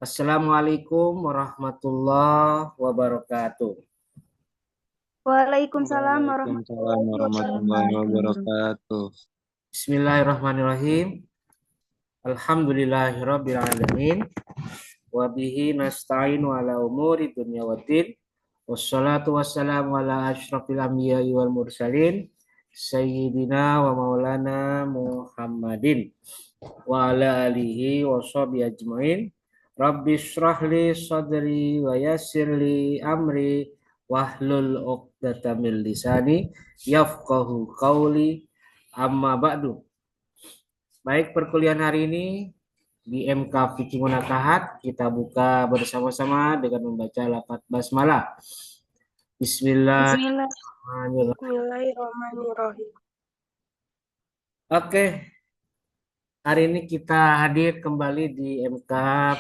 Assalamualaikum warahmatullahi wabarakatuh. Waalaikumsalam Waalaikumsalam warahmatullahi warahmatullahi wabarakatuh. wabarakatuh. Bismillahirrahmanirrahim. Alhamdulillahirabbil alamin. Wa bihi nasta'inu ala umuri dunya waddin. Wassalatu wassalamu ala asyrafil anbiya'i wal mursalin sayyidina wa maulana Muhammadin wa ala alihi wa sahbihi ajmain. Rabbi shrah li sadri wa yassir li amri wahlul 'uqdatam min lisani yafqahu qawli. Amma ba'du. Baik, perkuliahan hari ini di MK Fikih Munakahat kita buka bersama-sama dengan membaca lafaz basmalah. Bismillahirrahmanirrahim. Bismillahirrahmanirrahim. Oke, hari ini kita hadir kembali di MK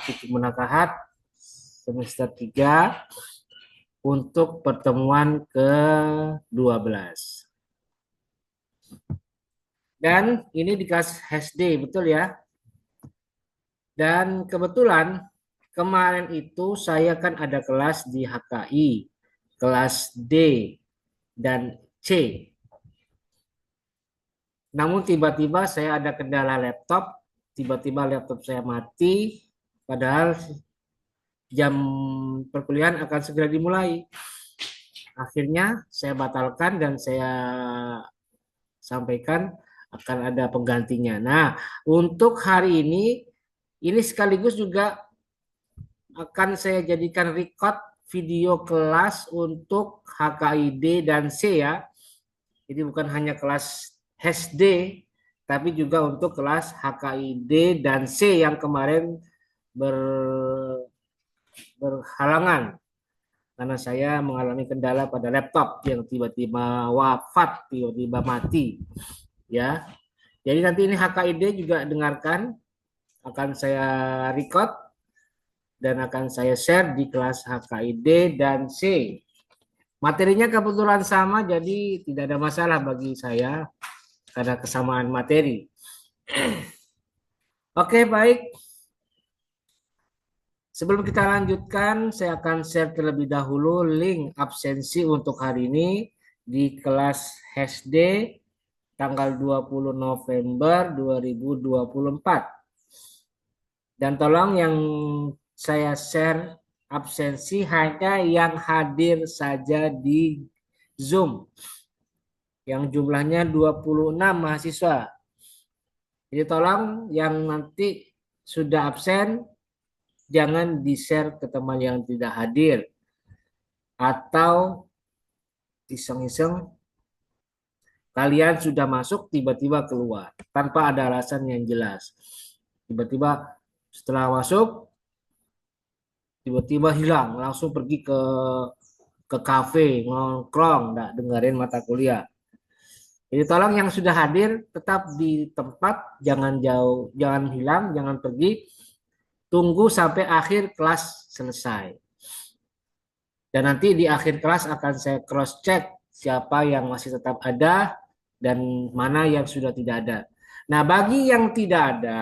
Fikih Munakahat semester 3 untuk pertemuan ke-12. Dan ini di kelas SD, betul ya? Dan kebetulan kemarin itu saya kan ada kelas di HKI, kelas D dan C. Namun tiba-tiba saya ada kendala laptop, tiba-tiba laptop saya mati, padahal jam perkuliahan akan segera dimulai. Akhirnya saya batalkan dan saya sampaikan akan ada penggantinya. Nah, untuk hari ini sekaligus juga akan saya jadikan record video kelas untuk HKID dan C ya. Jadi bukan hanya kelas SD, tapi juga untuk kelas HKID dan C yang kemarin berhalangan karena saya mengalami kendala pada laptop yang tiba-tiba wafat, tiba-tiba mati. Ya, jadi nanti ini HKID juga dengarkan, akan saya record dan akan saya share di kelas HKID dan C. Materinya kebetulan sama, jadi tidak ada masalah bagi saya karena kesamaan materi. Oke, baik. Sebelum kita lanjutkan, saya akan share terlebih dahulu link absensi untuk hari ini di kelas SD tanggal 20 November 2024. Dan tolong yang saya share absensi hanya yang hadir saja di Zoom, yang jumlahnya 26 mahasiswa. Jadi tolong yang nanti sudah absen, jangan di-share ke teman yang tidak hadir. Atau iseng-iseng kalian sudah masuk tiba-tiba keluar tanpa ada alasan yang jelas. Tiba-tiba setelah masuk tiba-tiba hilang, langsung pergi ke kafe, nongkrong, nggak dengerin mata kuliah. Jadi tolong yang sudah hadir tetap di tempat, jangan jauh, jangan hilang, jangan pergi. Tunggu sampai akhir kelas selesai. Dan nanti di akhir kelas akan saya cross check siapa yang masih tetap ada dan mana yang sudah tidak ada. Nah, bagi yang tidak ada,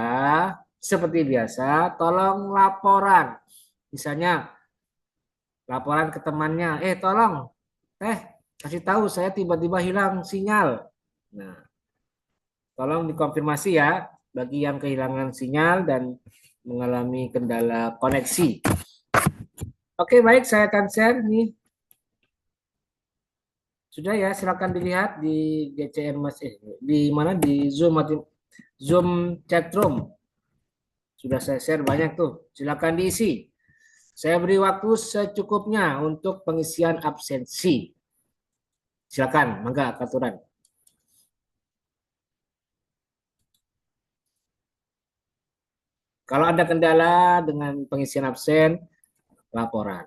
seperti biasa, tolong laporan. Misalnya laporan ke temannya, tolong, kasih tahu saya tiba-tiba hilang sinyal. Nah, tolong dikonfirmasi ya bagi yang kehilangan sinyal dan mengalami kendala koneksi. Oke, baik, saya akan share nih. Sudah ya, silakan dilihat di GCM di mana di Zoom chat room. Sudah saya share banyak tuh. Silakan diisi. Saya beri waktu secukupnya untuk pengisian absensi. Silakan, mangga aturan. Kalau ada kendala dengan pengisian absen, laporan.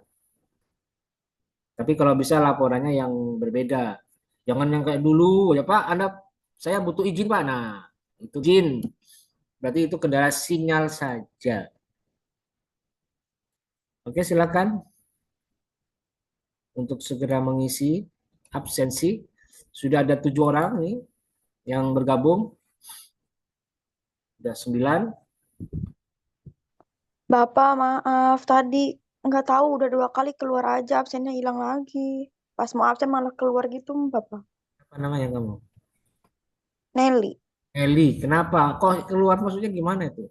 Tapi kalau bisa laporannya yang berbeda. Jangan yang kayak dulu, ya Pak, saya butuh izin Pak. Nah, itu izin. Berarti itu kendala sinyal saja. Oke, silakan untuk segera mengisi absensi. Sudah ada 7 orang nih yang bergabung. Sudah 9. Bapak, maaf. Tadi nggak tahu udah 2 kali keluar aja absennya hilang lagi. Pas mau absen malah keluar gitu, Bapak. Apa namanya kamu? Nelly. Eli. Kenapa? Kok keluar maksudnya gimana itu?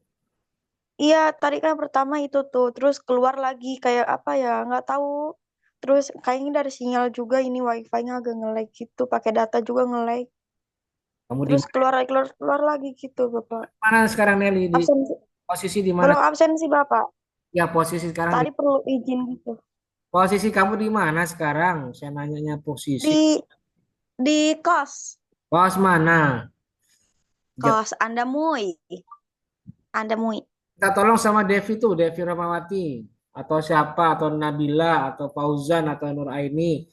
Iya, tadi kan pertama itu tuh, terus keluar lagi kayak apa ya, nggak tahu. Terus kayaknya dari sinyal juga ini wifi-nya agak nge-lag gitu, pakai data juga nge-lag. Kamu di Terus keluar lagi, keluar, keluar lagi gitu, Bapak. mana sekarang Nelly? Di Absen, posisi di mana? belum absen sih, Bapak. Ya posisi sekarang di Tadi perlu izin gitu. posisi kamu di mana sekarang? Saya nanyanya posisi. Di di kos, Pos mana? Jak- kos Anda Mui, Anda Mui. Kita tolong sama Devi tuh, Devi Ramawati atau siapa atau Nabila atau Fauzan atau Nur Aini.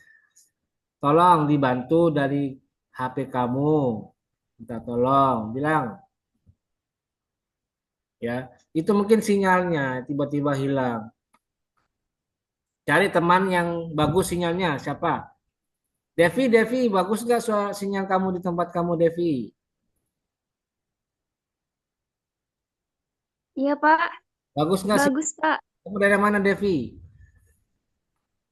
Tolong dibantu dari HP kamu. Minta tolong, bilang ya. Itu mungkin sinyalnya tiba-tiba hilang. Cari teman yang bagus sinyalnya, siapa? Devi, Devi, bagus nggak soal sinyal kamu di tempat kamu, Devi? Iya, Pak. Bagus nggak sih? Bagus, Pak. Kamu dari mana, Devi?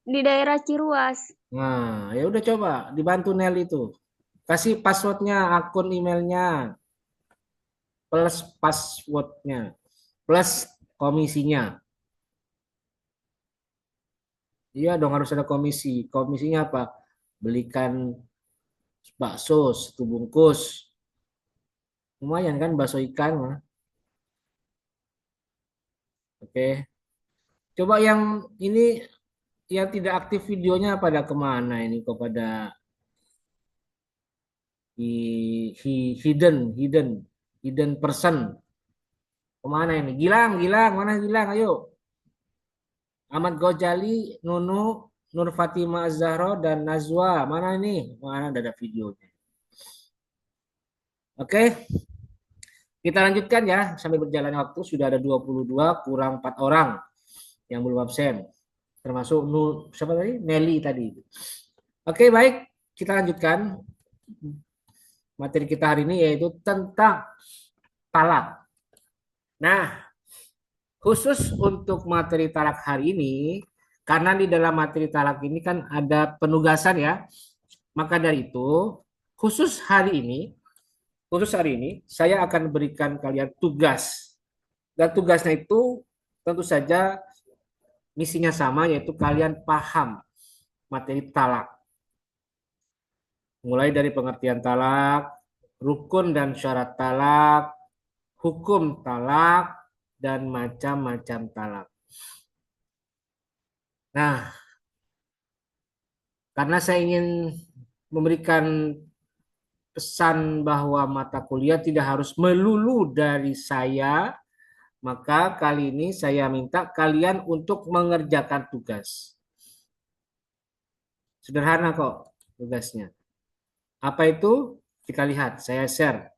Di daerah Ciruas. Nah, ya udah coba dibantu Nel itu. Kasih passwordnya, akun emailnya, plus passwordnya, plus komisinya. Iya dong harus ada komisi. Komisinya apa? Belikan bakso satu bungkus. Lumayan kan bakso ikan mah. Oke. Coba yang ini yang tidak aktif videonya pada kemana ini? Kok pada hidden person. Kemana ini? Gilang, Gilang, mana Gilang? Ayo. Ahmad Ghazali, Nunu, Nur Fatimah Az-Zahra, dan Nazwa. Mana ini? Mana ada videonya? Oke, kita lanjutkan ya. Sampai berjalannya waktu sudah ada 22 kurang 4 orang yang belum absen. Termasuk siapa tadi? Nelly tadi. Oke, baik. Kita lanjutkan. Materi kita hari ini yaitu tentang talak. Nah, khusus untuk materi talak hari ini, karena di dalam materi talak ini kan ada penugasan ya, maka dari itu khusus hari ini saya akan berikan kalian tugas. Dan tugasnya itu tentu saja misinya sama yaitu kalian paham materi talak. Mulai dari pengertian talak, rukun dan syarat talak, hukum talak, dan macam-macam talak. Nah, karena saya ingin memberikan pesan bahwa mata kuliah tidak harus melulu dari saya, maka kali ini saya minta kalian untuk mengerjakan tugas. Sederhana kok tugasnya. Apa itu? Kita lihat, saya share.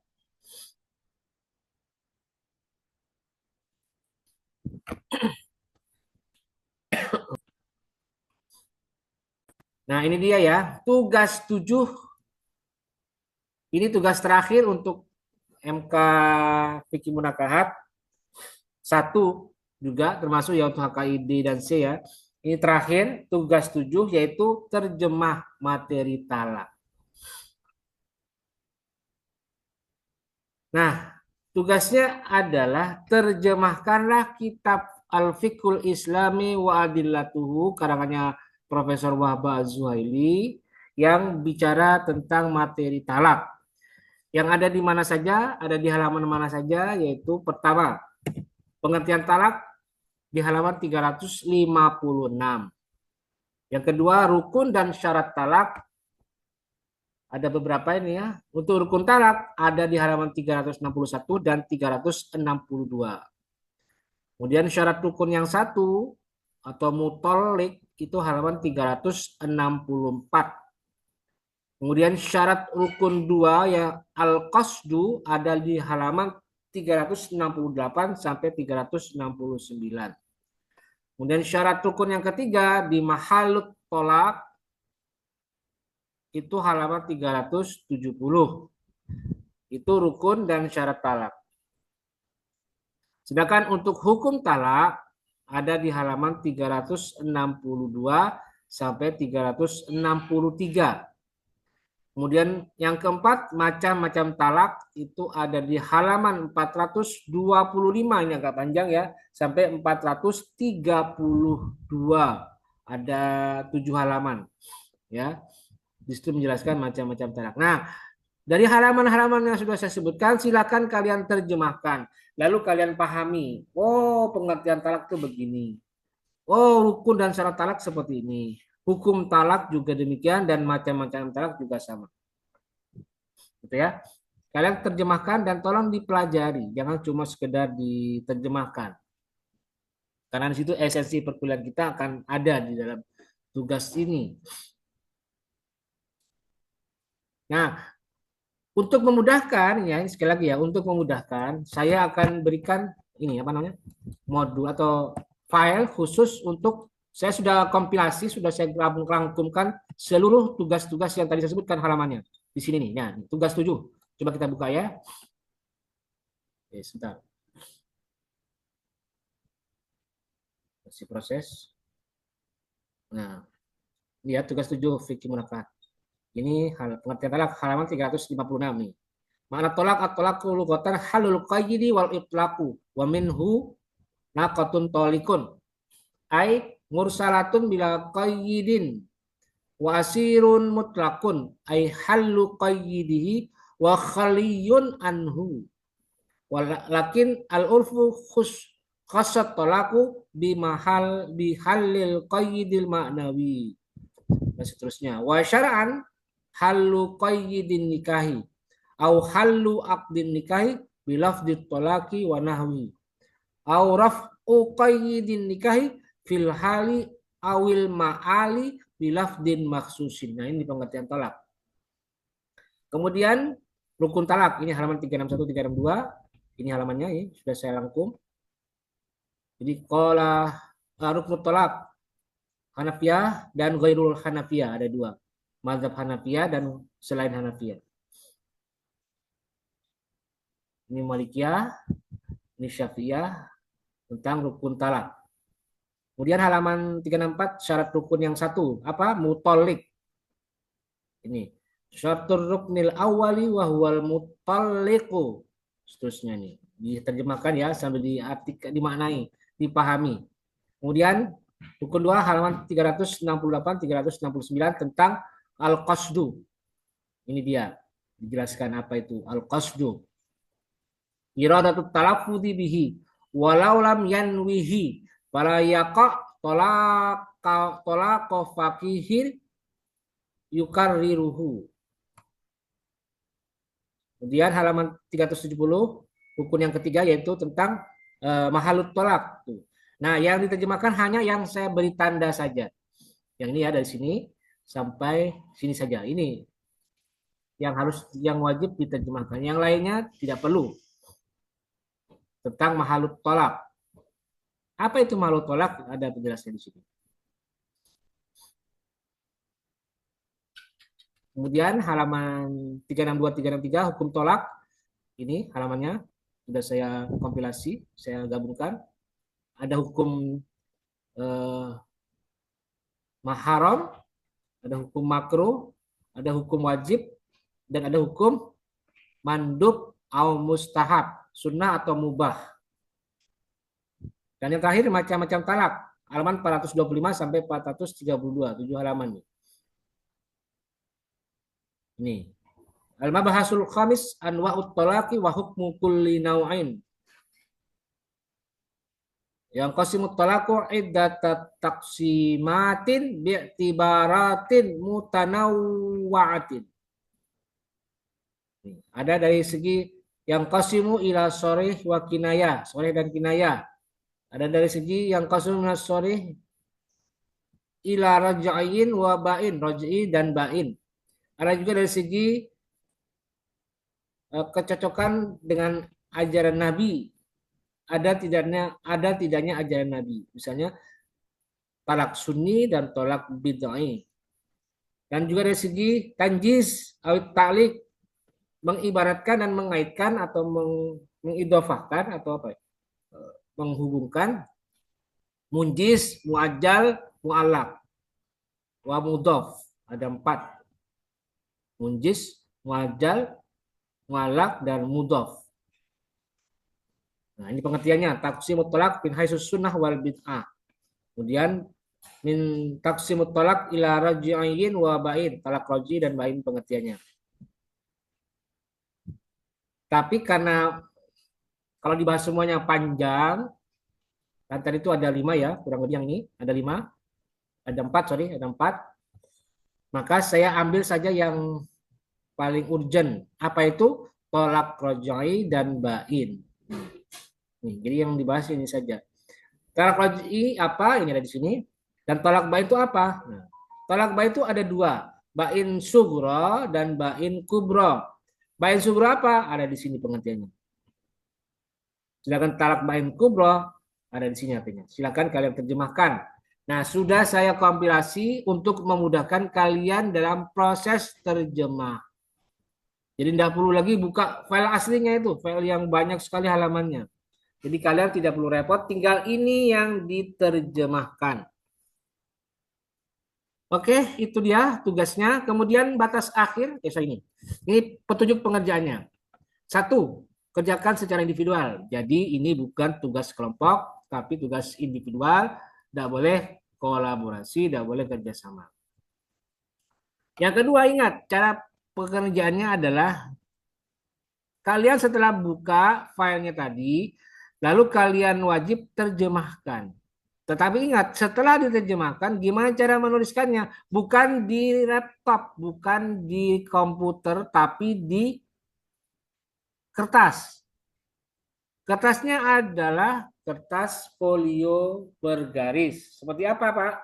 Nah, ini dia ya. Tugas 7. Ini tugas terakhir untuk MK Fikih Munakahat. 1 juga termasuk ya untuk HKID dan C ya. Ini terakhir tugas 7 yaitu terjemah materi talak. Nah, tugasnya adalah terjemahkanlah kitab Al-Fiqhul Islami wa Adillatuhu karangannya Profesor Wahbah Az-Zuhaili yang bicara tentang materi talak. Yang ada di mana saja, ada di halaman mana saja, yaitu pertama, pengertian talak di halaman 356. Yang kedua, rukun dan syarat talak. Ada beberapa ini ya. Untuk rukun talak ada di halaman 361 dan 362. Kemudian syarat rukun yang satu atau mutolik itu halaman 364. Kemudian syarat rukun 2 ya al-qasdu ada di halaman 368 sampai 369. Kemudian syarat rukun yang ketiga di mahalut tolak itu halaman 370. Itu rukun dan syarat talak. Sedangkan untuk hukum talak ada di halaman 362 sampai 363. Kemudian yang keempat, macam-macam talak itu ada di halaman 425, ini agak panjang ya, sampai 432. Ada 7 halaman ya. Di situ menjelaskan macam-macam talak. Nah, dari halaman-halaman yang sudah saya sebutkan, silakan kalian terjemahkan. Lalu kalian pahami, oh pengertian talak itu begini. Oh, rukun dan syarat talak seperti ini. Hukum talak juga demikian dan macam-macam talak juga sama. Gitu ya. Kalian terjemahkan dan tolong dipelajari, jangan cuma sekedar diterjemahkan. Karena di situ esensi perkuliahan kita akan ada di dalam tugas ini. Nah, untuk memudahkan ya, sekali lagi ya, untuk memudahkan saya akan berikan ini apa namanya? Modul atau file khusus untuk saya sudah kompilasi, sudah saya rangkumkan seluruh tugas-tugas yang tadi saya sebutkan halamannya. Di sini nih. Nah, tugas 7. Coba kita buka ya. Oke, sebentar. Masih proses. Nah, lihat tugas 7 fikih munakat. Ini pengertian talak halaman 356 nih. Makna tolak at-tolaku lughatan halul qayyidi wal itlaqu wa minhu naqatun tolikun ai mursalatun bila qayyidin wa asirun mutlaqun ai halu qayyidihi wa khaliyun anhu walakin al-urfu khassat tolaku bihalil qayyidil ma'nawi dan seterusnya wa syara'an halu qayyidin nikahi au halu aqdin nikahi bilafdit tolaki wa nahwi au raf'u qayyidin nikahi fil hali awil ma'ali bilafdin maksusin. Nah, ini pengertian talak. Kemudian rukun talak, ini halaman 361 362. Ini halamannya ini sudah saya rangkum. Jadi qala rukun talak Hanafiyah dan ghairul Hanafiyah ada dua. Mazhab Hanafiyah dan selain Hanafiyah. Ini Malikiyah, ini Syafi'iyah tentang rukun talak. Kemudian halaman 364 syarat rukun yang satu, apa? Mutallik. Ini. Syaratur ruknil awali wa huwal mutalliqu. Seterusnya nih. Diterjemahkan ya sambil diartikan, dimaknai, dipahami. Kemudian rukun 2 halaman 368 369 tentang al-qasdu. Ini dia. Dijelaskan apa itu al-qasdu. Iradatut talaffudzi bihi walau lam yanwihi fala yaqa tolaqa faqihir yukarriruhu. Kemudian halaman 370 rukun yang ketiga yaitu tentang mahalut tolak. Nah, yang diterjemahkan hanya yang saya beri tanda saja. Yang ini ya dari sini sampai sini saja. Ini yang wajib diterjemahkan. Yang lainnya tidak perlu. Tentang mahalut tolak. Apa itu mahalut tolak? Ada penjelasan di sini. Kemudian halaman 362 363 hukum tolak. Ini halamannya sudah saya kompilasi, saya gabungkan. Ada hukum maharam, ada hukum makruh, ada hukum wajib, dan ada hukum mandub atau mustahab, sunnah atau mubah. Dan yang terakhir macam-macam talak, halaman 425 sampai 432, 7 halaman. Ini. Al-mabahasul khamis anwa'ut talaqi wa hukmu kulli naw'in. Yang qasimut talaqu iddatat taqsimatin bi'tibaratin mutanawwa'atin. Ada dari segi yang qasimu ila sharih wa kinayah, sharih dan kinayah. Ada dari segi yang qasimu minas sharih ila raj'in wa ba'in, raj'i dan ba'in. Ada juga dari segi kecocokan dengan ajaran Nabi. Ada tidaknya ajaran Nabi. Misalnya talak sunni dan talak bid'ah. Dan juga dari segi tanjiz awit ta'liq, mengibaratkan dan mengaitkan atau mengidofahkan atau apa? Menghubungkan Munjis, muajjal, mu'allaq, wa mudhof. Ada 4. Munjis, muajjal, mu'allaq, dan mudhof. Nah, ini pengertiannya. Taqsimut thalaq min haitsus sunnah wal bid'ah. Kemudian min taqsimut thalaq ila raj'iyyin wa ba'in. Talak raj'i dan ba'in pengertiannya. Tapi karena kalau dibahas semuanya panjang, kan tadi itu ada 5 ya, kurang lebih yang ini ada 5, ada 4, sorry, ada 4. Maka saya ambil saja yang paling urgent. Apa itu? Tolak rojai dan bain. Nih, jadi yang dibahas ini saja. Tolak rojai apa? Ini ada di sini. Dan tolak bain itu apa? Nah, tolak bain itu ada 2. Bain sugro dan bain kubro. Bain sugro apa? Ada di sini pengertiannya. Silakan talak bain kubro ada di sini artinya. Silakan kalian terjemahkan. Nah, sudah saya kompilasi untuk memudahkan kalian dalam proses terjemah. Jadi tidak perlu lagi buka file aslinya itu, file yang banyak sekali halamannya. Jadi kalian tidak perlu repot, tinggal ini yang diterjemahkan. Oke, itu dia tugasnya. Kemudian batas akhir, ini. Ini petunjuk pengerjaannya. 1, kerjakan secara individual. Jadi ini bukan tugas kelompok, tapi tugas individual. Tidak boleh kolaborasi, tidak boleh kerjasama. Yang kedua, ingat, cara pengerjaannya adalah kalian setelah buka filenya tadi, lalu kalian wajib terjemahkan. Tetapi ingat, setelah diterjemahkan, gimana cara menuliskannya? Bukan di laptop, bukan di komputer, tapi di kertas. Kertasnya adalah kertas folio bergaris. Seperti apa, Pak?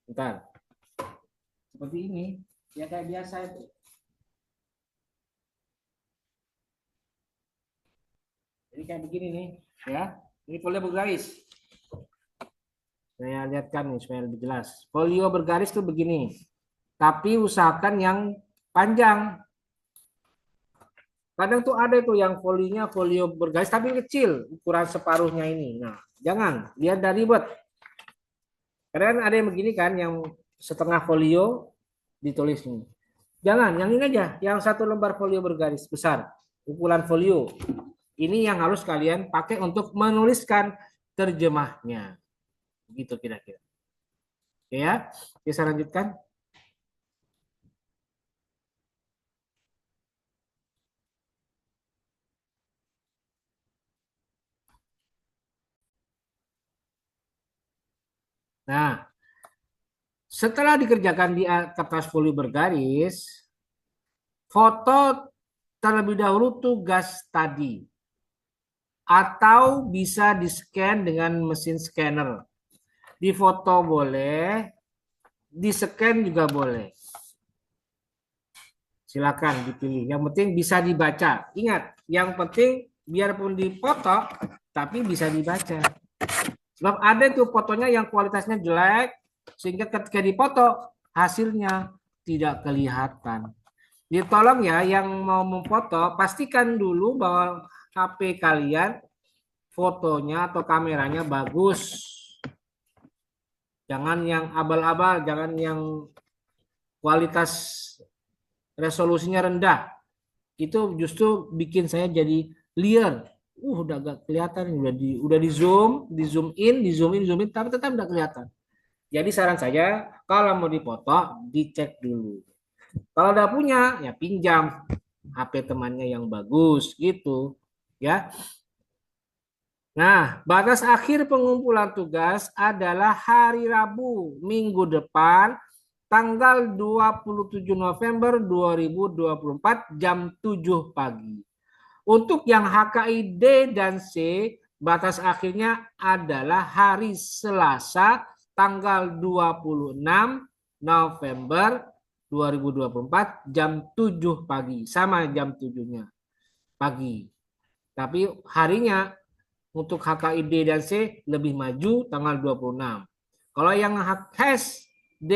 Bentar. Seperti ini. Ya kayak biasa itu. Jadi kayak begini nih, ya. Ini folio bergaris. Saya lihatkan nih supaya lebih jelas. Folio bergaris tuh begini. Tapi usahakan yang panjang. Kadang tuh ada itu yang folionya folio bergaris tapi kecil, ukuran separuhnya ini. Nah, jangan, biar dari ribet. Kadang ada yang begini kan, yang setengah folio ditulis ini. Jangan, yang ini aja, yang 1 lembar folio bergaris besar, ukuran folio. Ini yang harus kalian pakai untuk menuliskan terjemahnya. Gitu kira-kira. Oke ya, bisa lanjutkan. Nah, setelah dikerjakan di kertas folio bergaris, foto terlebih dahulu tugas tadi. Atau bisa di-scan dengan mesin scanner. Di-foto boleh, di-scan juga boleh. Silakan dipilih. Yang penting bisa dibaca. Ingat, yang penting biarpun dipoto, tapi bisa dibaca. Sebab ada itu fotonya yang kualitasnya jelek, sehingga ketika dipoto, hasilnya tidak kelihatan. Jadi tolong ya yang mau memfoto, pastikan dulu bahwa HP kalian fotonya atau kameranya bagus. Jangan yang abal-abal, jangan yang kualitas resolusinya rendah. Itu justru bikin saya jadi liar. Udah gak kelihatan, udah di zoom in, tapi tetap gak kelihatan. Jadi saran saya, kalau mau dipoto, dicek dulu. Kalau udah punya, ya pinjam HP temannya yang bagus gitu, ya. Nah, batas akhir pengumpulan tugas adalah hari Rabu minggu depan, tanggal 27 November 2024 jam 7 pagi. Untuk yang HKI D dan C, batas akhirnya adalah hari Selasa tanggal 26 November 2024 jam 7 pagi. Sama jam 7-nya pagi. Tapi harinya untuk HKI D dan C lebih maju tanggal 26. Kalau yang HKS D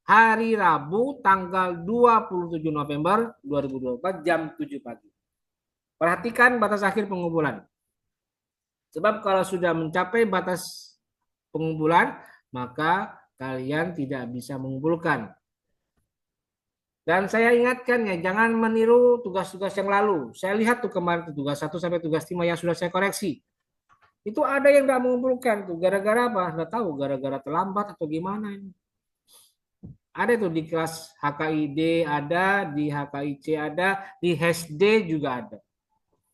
hari Rabu tanggal 27 November 2024 jam 7 pagi. Perhatikan batas akhir pengumpulan. Sebab kalau sudah mencapai batas pengumpulan, maka kalian tidak bisa mengumpulkan. Dan saya ingatkan ya, jangan meniru tugas-tugas yang lalu. Saya lihat tuh kemarin tuh tugas 1 sampai tugas 5 yang sudah saya koreksi. Itu ada yang nggak mengumpulkan tuh. Gara-gara apa? Nggak tahu. Gara-gara terlambat atau gimana ini. Ada tuh di kelas HKID ada, di HKIC ada, di HSD juga ada.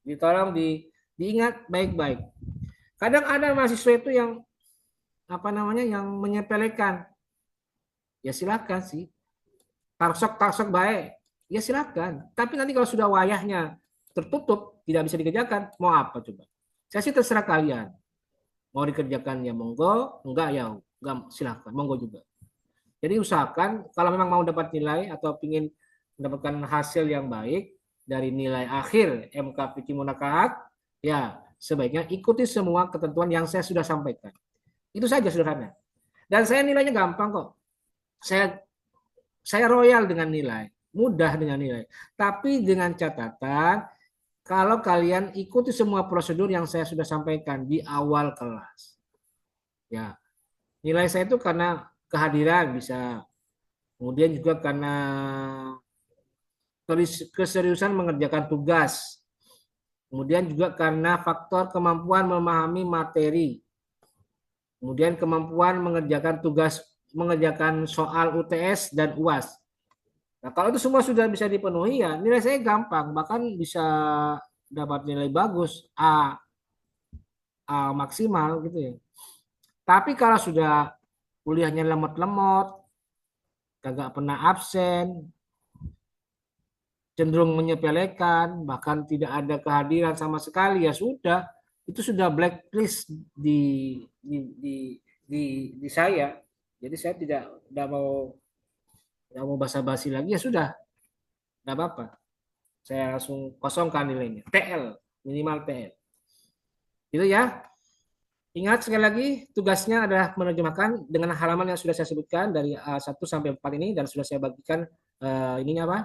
Tolong diingat baik-baik. Kadang ada mahasiswa itu yang apa namanya yang menyepelekan. Ya silakan sih. Tarsok baik. Ya silakan. Tapi nanti kalau sudah wayahnya tertutup, tidak bisa dikerjakan, mau apa coba? Saya sih terserah kalian. Mau dikerjakan ya monggo, enggak ya enggak silakan, monggo juga. Jadi usahakan kalau memang mau dapat nilai atau ingin mendapatkan hasil yang baik dari nilai akhir MK Fikih Munakahat, ya sebaiknya ikuti semua ketentuan yang saya sudah sampaikan. Itu saja sederhana. Dan saya nilainya gampang kok. Saya royal dengan nilai, mudah dengan nilai. Tapi dengan catatan kalau kalian ikuti semua prosedur yang saya sudah sampaikan di awal kelas. Ya, nilai saya itu karena kehadiran bisa, kemudian juga karena keseriusan mengerjakan tugas, kemudian juga karena faktor kemampuan memahami materi, kemudian kemampuan mengerjakan soal UTS dan UAS. Nah, kalau itu semua sudah bisa dipenuhi ya nilai saya gampang, bahkan bisa dapat nilai bagus, A maksimal gitu ya. Tapi kalau sudah kuliahnya lemot-lemot, kagak pernah absen, cenderung menyepelekan, bahkan tidak ada kehadiran sama sekali, ya sudah, itu sudah blacklist di saya. Jadi saya tidak mau basa-basi lagi, ya sudah, tidak apa-apa. Saya langsung kosongkan nilainya. TL, minimal TL. Itu ya. Ingat sekali lagi, tugasnya adalah menerjemahkan dengan halaman yang sudah saya sebutkan dari 1 sampai 4 ini, dan sudah saya bagikan ininya apa?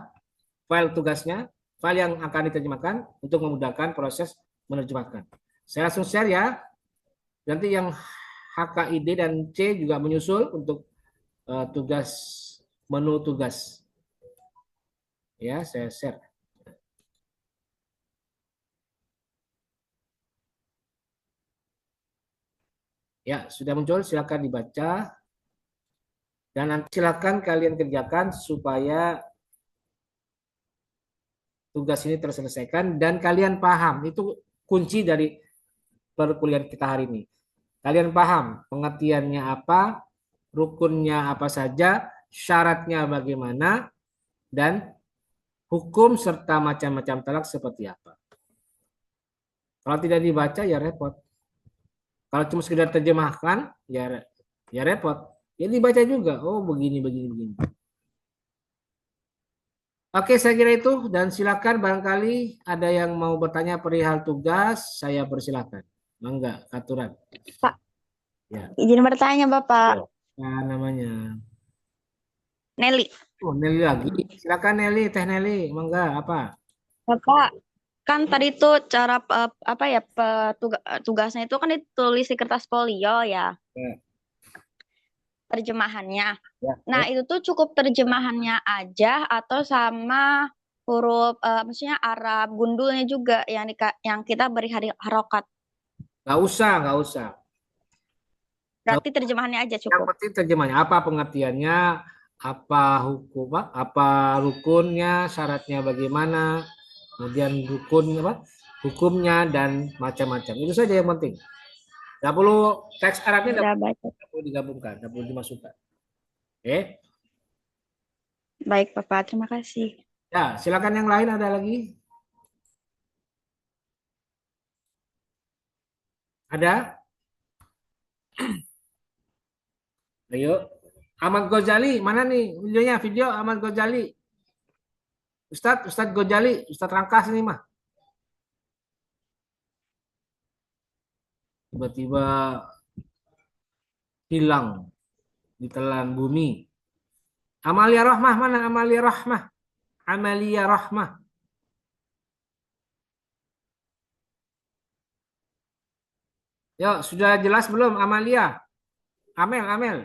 File tugasnya, file yang akan diterjemahkan untuk memudahkan proses menerjemahkan. Saya langsung share ya. Nanti yang HKID dan C juga menyusul untuk tugas menu tugas. Ya, saya share. Ya, sudah muncul, silakan dibaca. Dan nanti silakan kalian kerjakan supaya tugas ini terselesaikan dan kalian paham. Itu kunci dari perkuliahan kita hari ini. Kalian paham pengertiannya apa, rukunnya apa saja, syaratnya bagaimana, dan hukum serta macam-macam talak seperti apa. Kalau tidak dibaca ya repot. Kalau cuma sekedar terjemahkan ya repot. Ya dibaca juga. Oh begini begini begini. Oke, saya kira itu dan silakan barangkali ada yang mau bertanya perihal tugas, saya persilakan. Mangga, aturan. Pak, Ya. izin bertanya Bapak. Nah, namanya. Nelly. Oh, Nelly lagi. Silakan Nelly, Teh Nelly. Mangga, apa? Bapak, kan tadi tuh cara apa ya tugasnya itu kan ditulis di kertas folio ya, Ya, terjemahannya. ya, Nah, ya. itu tuh cukup terjemahannya aja atau sama huruf maksudnya Arab gundulnya juga yang kita beri harokat. Nggak usah, nggak usah. Berarti terjemahannya aja Yang cukup. penting terjemahnya apa pengertiannya, apa hukum, apa rukunnya, syaratnya bagaimana, kemudian rukun apa, hukumnya dan macam-macam. Itu saja yang penting. Nggak perlu teks Arabnya, Udah baca. nggak perlu digabungkan, nggak perlu dimasukkan. Oke, Baik, Bapak. Terima kasih. ya silakan yang lain ada lagi? Ada? Ayo, Ahmad Ghazali mana nih videonya? Video Ahmad Ghazali. Ustadz Ghazali, Ustadz Rangkas ini mah. Tiba-tiba hilang ditelan bumi. Amalia Rahmah mana? Amalia Rahmah. Amalia Rahmah. Yuk, sudah jelas belum Amalia? Amel, Amel.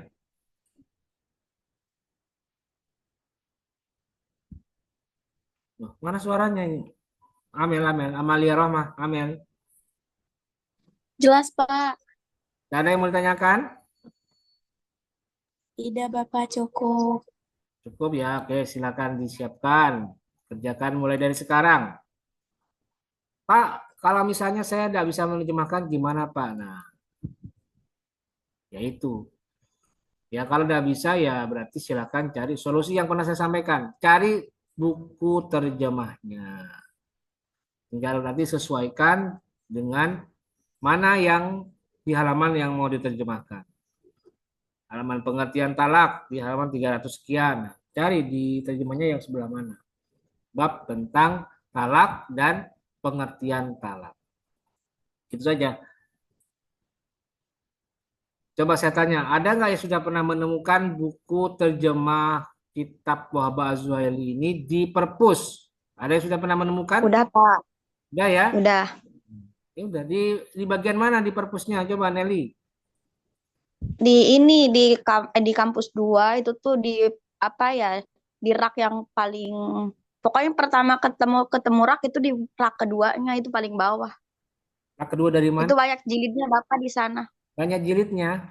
Loh, mana suaranya ini? Amel, Amel, Amalia Rohmah, Amel. Jelas, Pak. Gak ada yang mau ditanyakan? Tidak, Bapak, cukup. Cukup ya, oke silakan disiapkan. Kerjakan mulai dari sekarang. Pak, kalau misalnya saya tidak bisa menerjemahkan gimana Pak? Nah, ya itu. Ya kalau tidak bisa ya berarti silakan cari solusi yang pernah saya sampaikan. Cari buku terjemahnya. Tinggal nanti sesuaikan dengan mana yang di halaman yang mau diterjemahkan. Halaman pengertian talak di halaman 300 sekian. Nah, cari di terjemahnya yang sebelah mana. Bab tentang talak dan pengertian talak. Itu saja. Coba saya tanya, ada nggak yang sudah pernah menemukan buku terjemah kitab Wahbah Az-Zuhaili ini di perpus? Ada yang sudah pernah menemukan? Udah, Pak. Udah ya? Udah. Ya udah di bagian mana di perpusnya? Coba Nelly. Di ini di kampus 2 itu tuh di apa ya? Di rak yang paling pokoknya pertama ketemu rak itu di rak keduanya itu paling bawah. Nah, kedua dari mana? Itu banyak jilidnya Bapak di sana. Banyak jilidnya.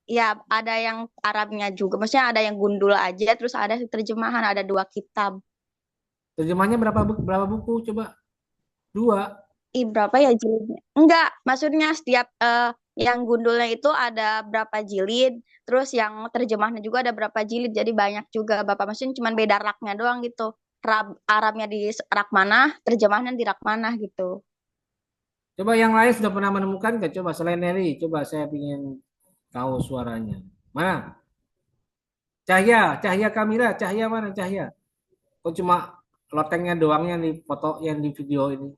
Ya, ada yang Arabnya juga. Maksudnya ada yang gundul aja, terus ada terjemahan, ada 2 kitab. Terjemahnya berapa buku? Coba dua. Berapa ya jilidnya? Enggak, maksudnya setiap yang gundulnya itu ada berapa jilid, terus yang terjemahnya juga ada berapa jilid, jadi banyak juga Bapak. Maksudnya cuma beda raknya doang gitu. Arabnya di rak mana, terjemahnya di rak mana gitu. Coba yang lain sudah pernah menemukan nggak? Coba selain Nelly, coba saya ingin tahu suaranya. Mana? Cahya, Cahya Kamila, Cahya mana Cahya? Kok cuma lotengnya doang yang di foto, yang di video ini?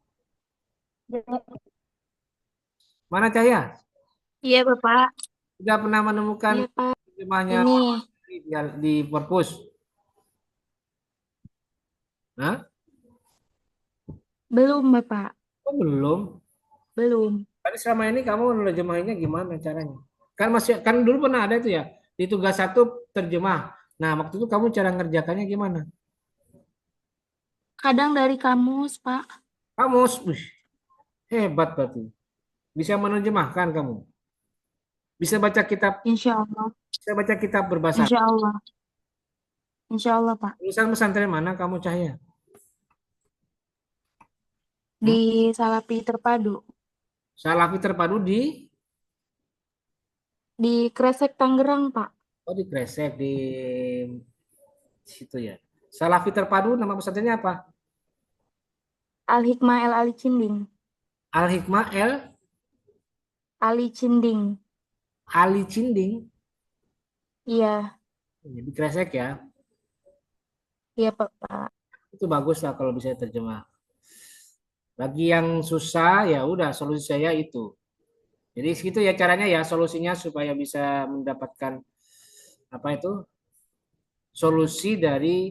Mana Cahya? Iya, Bapak. Sudah pernah menemukan Iya, Pak. terjemahnya Ini. di perpus? Hah? Belum, Bapak. Oh, belum. Belum. Tadi selama ini kamu nerjemahinnya gimana caranya? Kan masih kan dulu pernah ada itu ya di tugas satu terjemah. Nah waktu itu kamu cara ngerjakannya gimana? Kadang dari kamus, Pak. Kamu, wih, hebat berarti. Bisa menerjemahkan kamu. Bisa baca kitab, Insya Allah. bisa baca kitab berbahasa. Insya Allah. Insya Allah, Pak. Lulusan pesantren mana kamu Cahya? Di Salapi Terpadu. Salafi terpadu di Di Kresek, Tangerang, Pak. oh di Kresek di situ ya. Salafi terpadu nama pesantrennya apa? Al-Hikmah El Ali Cinding. Al Hikmah El Ali Cinding. Ali Cinding. Iya. Di Kresek ya. Iya, Pak. Itu bagus lah kalau bisa terjemah. Bagi yang susah ya udah solusi saya itu. Jadi segitu ya caranya ya solusinya supaya bisa mendapatkan apa itu solusi dari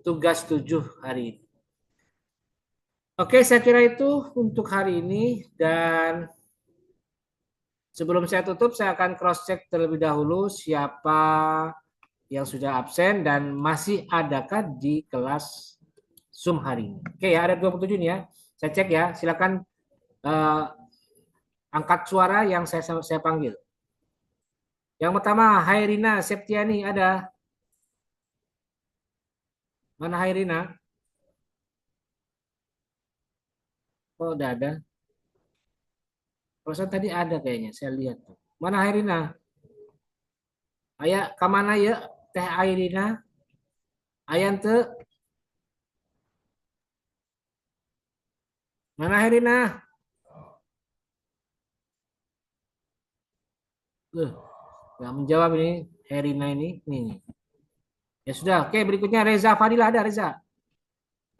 tugas 7 hari ini. Oke, saya kira itu untuk hari ini dan sebelum saya tutup saya akan cross check terlebih dahulu siapa yang sudah absen dan masih adakah di kelas Zoom hari ini. Oke ya, ada 27 nih ya. Saya cek ya, silakan eh, angkat suara yang saya panggil. Yang pertama, Hairina Septiani ada. Mana Hairina? Oh, udah ada. Perasaan tadi ada kayaknya, saya lihat tuh. Mana Hairina? Ayah, kemana ya? Teh Hairina? Ayah te? Mana Hairina? Nggak menjawab ini Hairina ini. Nih. Ya sudah, oke berikutnya Reza Fadila ada Reza.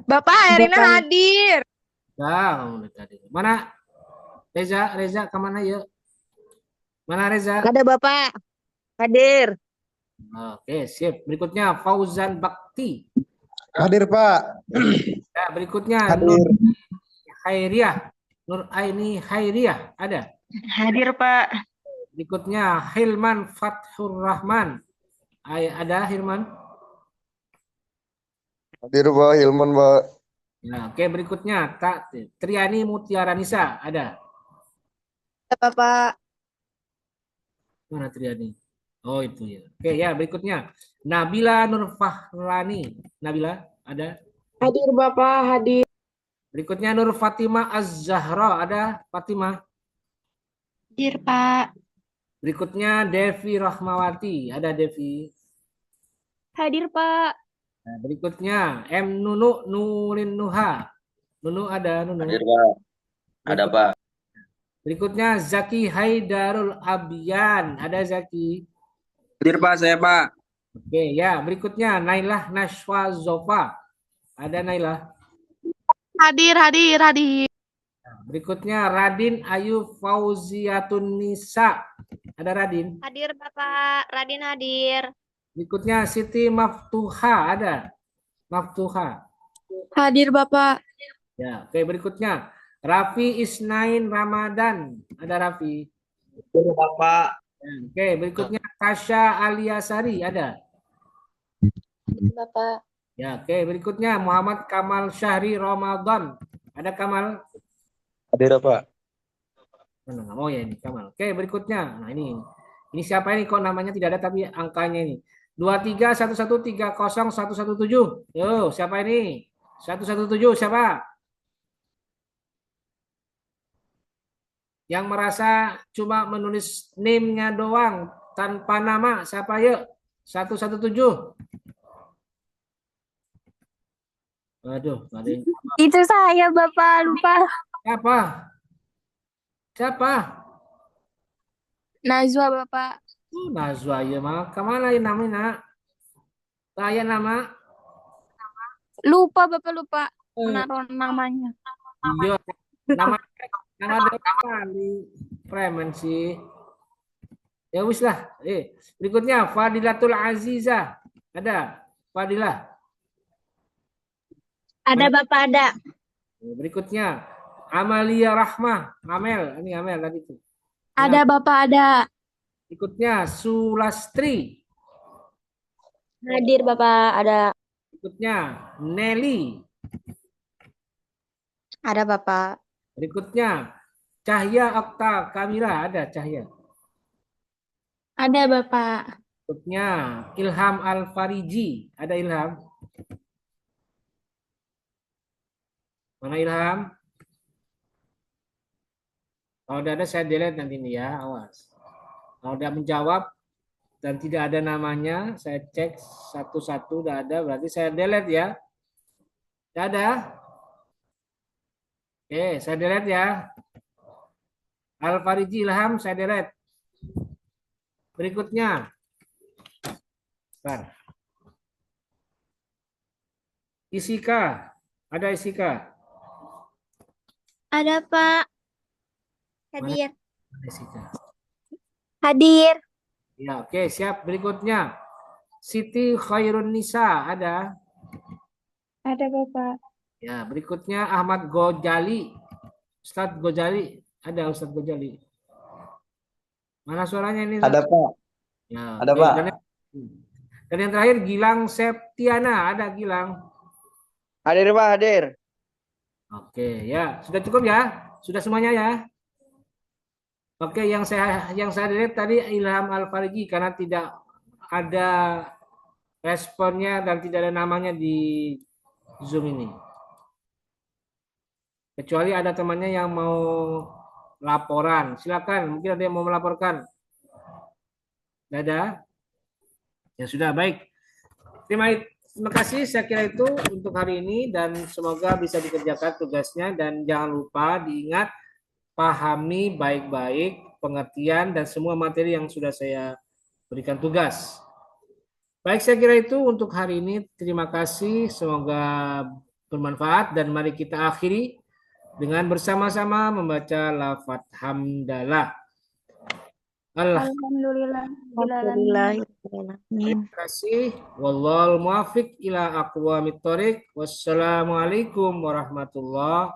Bapak, Erina Bapak. hadir. Nah, udah tadi. Mana Reza? Reza kemana ya? Mana Reza? Ada Bapak, hadir. Oke, sip. Berikutnya Fauzan Bakti. Hadir Pak. Ya, berikutnya Nur Hadir. Hairiah. Nur Aini Hairiah ada. Hadir, Pak. Berikutnya Hilman Fathur Rahman. Ada Hilman? Hadir Pak Hilman Pak. Nah, oke, berikutnya Triani Mutiara Nisa. Ada? Bapak. Mana Triani? Oh, itu ya. Oke, ya, berikutnya Nabila Nurfahrani. Nabila, ada? Hadir Bapak, hadir. Berikutnya Nur Fatimah Az-Zahra. Ada Fatimah? Hadir Pak. Berikutnya Devi Rahmawati. Ada Devi? Hadir Pak. Nah, berikutnya M. Nunu Nurin Nuha. Nunu ada Nunu. Hadir Pak. Ada Pak. Berikutnya Zaki Haidarul Abian. Ada Zaki? Hadir Pak, saya Pak. Oke, ya. Berikutnya Nailah Nashwa Zofa. Ada Nailah? Hadir. Berikutnya Radin Ayu Fauziatun Nisa. Ada Radin? Hadir Bapak, Radin hadir. Berikutnya Siti Maftuha. Ada? Maftuha. Hadir Bapak. Ya, oke, berikutnya Raffi Isnain Ramadan. Ada Raffi? Hadir Bapak. Ya, oke, berikutnya Tasya Aliasari. Ada? Bapak. Ya, oke, berikutnya Muhammad Kamal Syahri Ramadan. Ada Kamal? Hadir Pak. Mana nggak mau ya ini Kamal. Oke, berikutnya. Nah, ini siapa ini kok namanya tidak ada tapi angkanya ini. 2311301117. Yo, siapa ini? 117 siapa? Yang merasa cuma menulis name-nya doang tanpa nama, siapa yuk? 117. Aduh, nggak ada yang Itu saya Bapak, lupa. siapa? Siapa? Najwa Bapak. Najwa ya mah. Kemana ini namanya? Saya nama. Lupa Bapak, lupa. Eh, Menaruh namanya. iya, nama nama kali preman sih. Ya wis lah. Berikutnya Fadilatul Aziza. Ada Fadilah. Ada Bapak, ada. Berikutnya Amalia Rahmah. Amel, ini Amel tadi tuh. Ada Bapak, ada. Berikutnya Sulastri. Hadir Bapak, ada. Berikutnya Nelly. Ada Bapak. Berikutnya Cahya Okta Kamila. Ada Cahya. Ada Bapak. Berikutnya Ilham Al-Fariji. Ada Ilham? Mana Ilham? Kalau udah ada saya delete nanti nih ya, awas. Kalau udah menjawab dan tidak ada namanya, saya cek satu-satu udah ada, berarti saya delete ya. Udah ada? Oke, saya delete ya. Al-Fariji Ilham, saya delete. Berikutnya. Bentar. Isika. Ada Isika? Ada Pak. Hadir. Ada Isika. Hadir. Ya, oke, siap. Berikutnya. Siti Khairun Nisa. Ada? Ada Bapak. Ya, berikutnya Ahmad Gojali. Ustadz Gojali. Ada Ustadz Gojali. Mana suaranya ini? Ada Pak. Ya, Ada oke. Pak. Dan yang terakhir Gilang Septiana. Ada Gilang? Hadir Pak, hadir. Oke, ya. Sudah cukup ya? Sudah semuanya ya? Oke, yang saya lihat tadi Ilham Al-Fariji karena tidak ada responnya dan tidak ada namanya di Zoom ini. Kecuali ada temannya yang mau laporan. Silakan, mungkin ada yang mau melaporkan. Tidak ada? Ya sudah, baik. Terima kasih, saya kira itu untuk hari ini dan semoga bisa dikerjakan tugasnya dan jangan lupa diingat pahami baik-baik pengertian dan semua materi yang sudah saya berikan tugas. Baik, saya kira itu untuk hari ini. Terima kasih, semoga bermanfaat dan mari kita akhiri dengan bersama-sama membaca lafaz hamdalah. Alhamdulillah. Terima kasih. Wallahul muwaffiq ila aqwamit thoriq. Wassalamualaikum warahmatullahi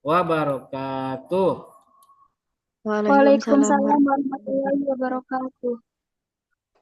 wabarakatuh. Waalaikumsalam warahmatullahi wabarakatuh.